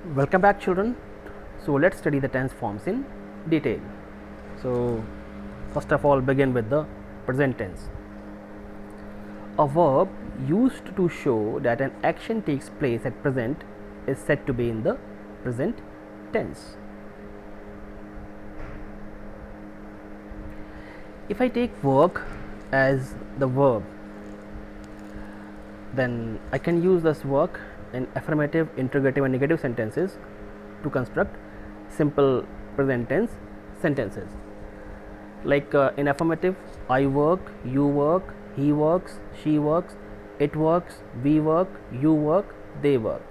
Welcome back, children. So let's study the tense forms in detail. So first of all, begin with the present tense. A verb used to show that an action takes place at present is said to be in the present tense. If I take work as the verb, then I can use this work in affirmative, interrogative and negative sentences to construct simple present tense sentences. Like in affirmative, I work, you work, he works, she works, it works, we work, you work, they work.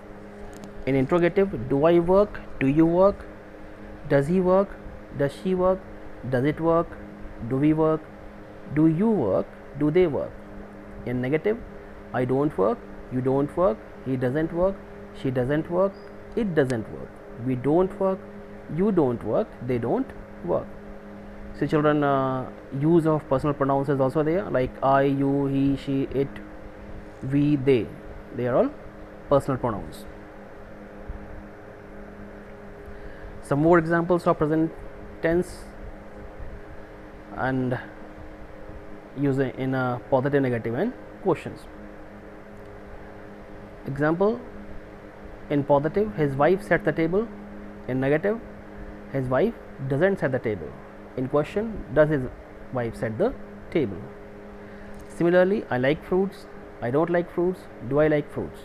In interrogative, do I work, do you work, does he work, does she work, does it work, do we work, do you work, do they work. In negative, I don't work, you don't work, he doesn't work, she doesn't work, it doesn't work, we don't work, you don't work, they don't work. So children, use of personal pronouns is also there, like I, you, he, she, it, we, they are all personal pronouns. Some more examples of present tense and use it in a positive, negative and questions. Example, in positive, his wife set the table. In negative, his wife doesn't set the table. In question, does his wife set the table. Similarly, I like fruits, I don't like fruits, do I like fruits.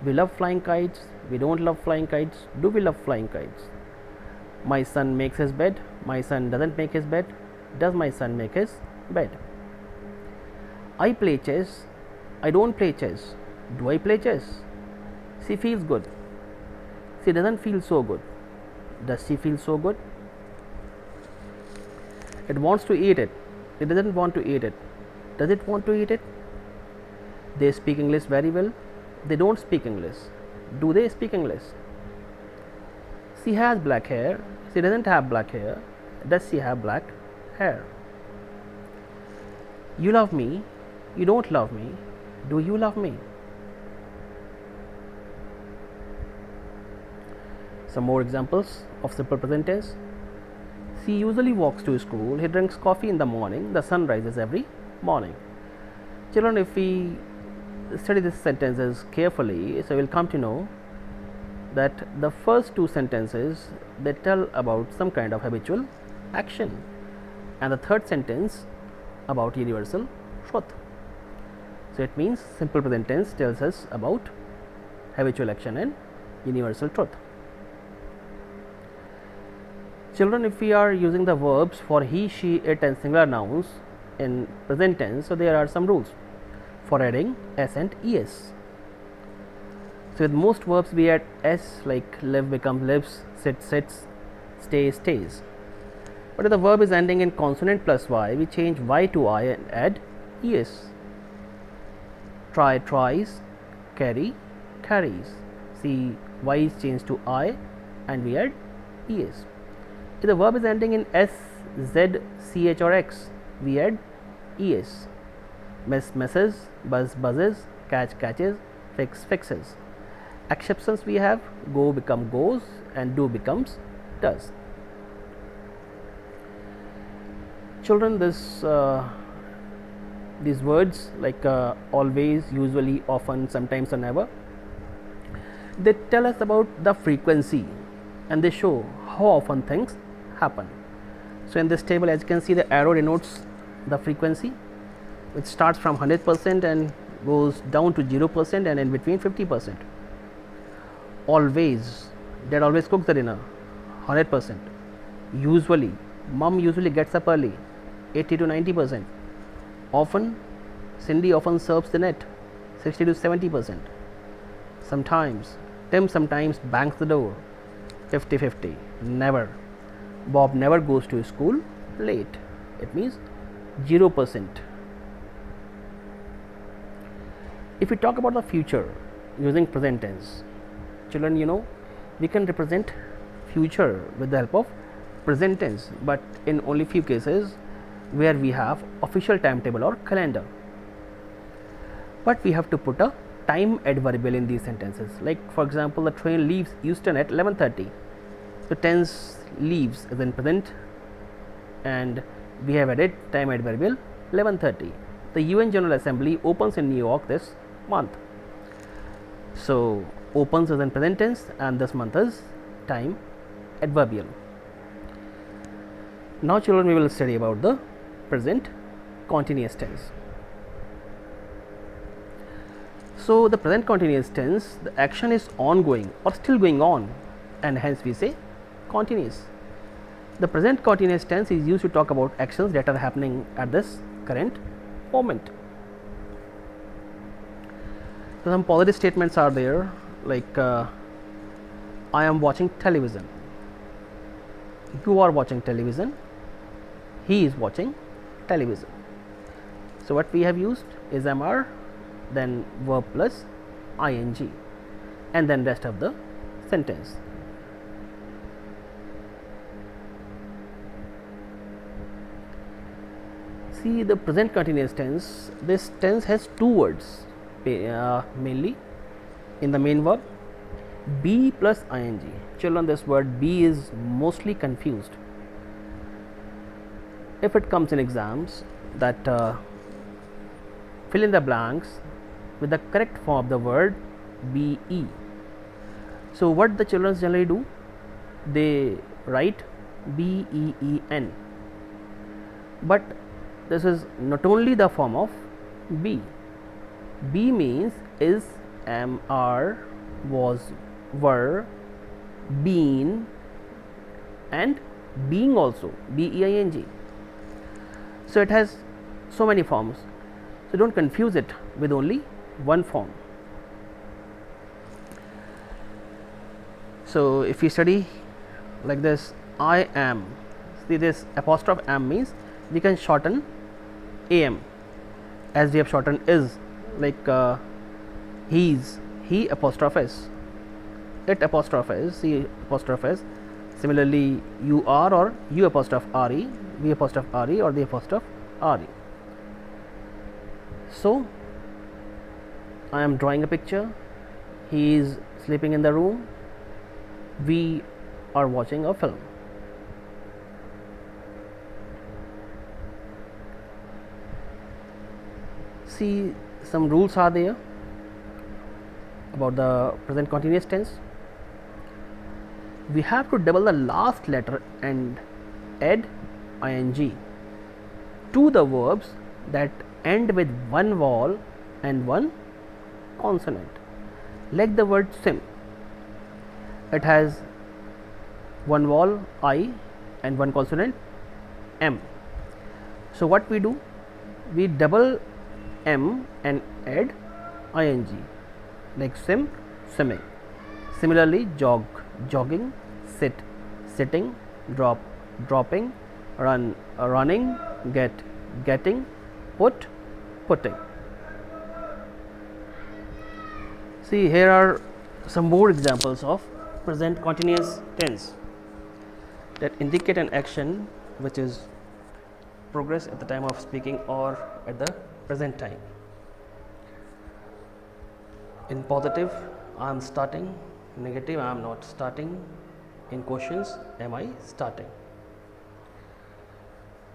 We love flying kites, we don't love flying kites, do we love flying kites. My son makes his bed, my son doesn't make his bed, does my son make his bed. I play chess, I don't play chess, do I play chess. She feels good, she doesn't feel so good, does she feel so good. It wants to eat it, it doesn't want to eat it, does it want to eat it. They speak English very well, they don't speak English, do they speak English. She has black hair, she doesn't have black hair, does she have black hair. You love me, you don't love me, do you love me. Some more examples of simple present tense. She usually walks to school, he drinks coffee in the morning, the sun rises every morning. Children, if we study these sentences carefully, so we'll come to know that the first two sentences, they tell about some kind of habitual action, and the third sentence about universal truth. So it means simple present tense tells us about habitual action and universal truth. Children, if we are using the verbs for he, she, it and singular nouns in present tense, so there are some rules for adding s and es. So with most verbs we add s, like live becomes lives, sit sits, stay stays. But if the verb is ending in consonant plus y, we change y to I and add es. Try tries, carry carries. See, y is changed to I and we add es. If the verb is ending in s, z, ch or x, we add es. Mess messes, buzz buzzes, catch catches, fix fixes. Exceptions we have go become goes and do becomes does. Children, these words like always, usually, often, sometimes or never, they tell us about the frequency and they show how often things happen. So in this table, as you can see, the arrow denotes the frequency, which starts from 100% and goes down to 0% and in between 50%. Always, dad always cooks the dinner, 100%. Usually, mom usually gets up early, 80 to 90%. Often, Cindy often serves the net, 60 to 70%. Sometimes, Tim sometimes bangs the door, 50-50. Never, Bob never goes to school late. It means 0%. If we talk about the future using present tense, children, we can represent future with the help of present tense, but in only few cases where we have official timetable or calendar. But we have to put a time adverbial in these sentences. Like for example, the train leaves Euston at 11:30. So tense leaves is in present, and we have added time adverbial 11:30. The UN General Assembly opens in New York this month. So opens is in present tense, and this month is time adverbial. Now children, we will study about the present continuous tense. So the present continuous tense, the action is ongoing or still going on, and hence we say continuous. The present continuous tense is used to talk about actions that are happening at this current moment. So some positive statements are there, like I am watching television, you are watching television, he is watching television. So what we have used is MR, then verb plus ing, and then rest of the sentence. See the present continuous tense, this tense has two words mainly in the main verb, be plus ing. Children, this word be is mostly confused. If it comes in exams, that fill in the blanks with the correct form of the word be. So what the children generally do, they write been, but this is not only the form of be. Be means is, am, are, was, were, been, and being also, being. So it has so many forms, so don't confuse it with only one form. So if we study like this, I am, see this apostrophe am means we can shorten am, as we have shortened is, like he's, he apostrophe s, it apostrophe s, he apostrophe s. Similarly, you are or you apostrophe re, we apostrophe re, or the apostrophe re. So I am drawing a picture, he is sleeping in the room, we are watching a film. See, some rules are there about the present continuous tense. We have to double the last letter and add ing to the verbs that end with one vowel and one consonant. Like the word swim, it has one vowel I and one consonant M. So what we do, we double M and add ing, like swim, swimming. Similarly, jog, jogging, sit, sitting, drop, dropping, run, running, get, getting, put, putting. See, here are some more examples of present continuous tense that indicate an action which is progress at the time of speaking or at the present time. In positive, I am starting. Negative, I am not starting. In questions, am I starting?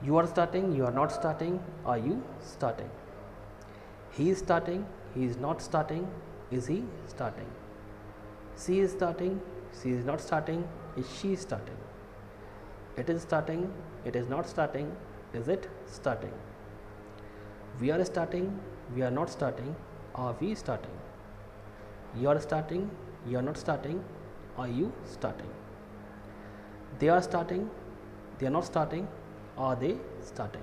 You are starting, you are not starting, are you starting? He is starting, he is not starting, is he starting? She is starting, she is not starting, is she starting? It is starting, it is not starting, is it starting? We are starting, we are not starting, are we starting? You are starting, you are not starting, are you starting? They are starting, they are not starting, are they starting?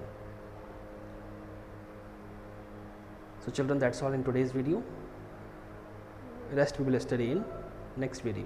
So children, that's all in today's video. Rest we will study in next video.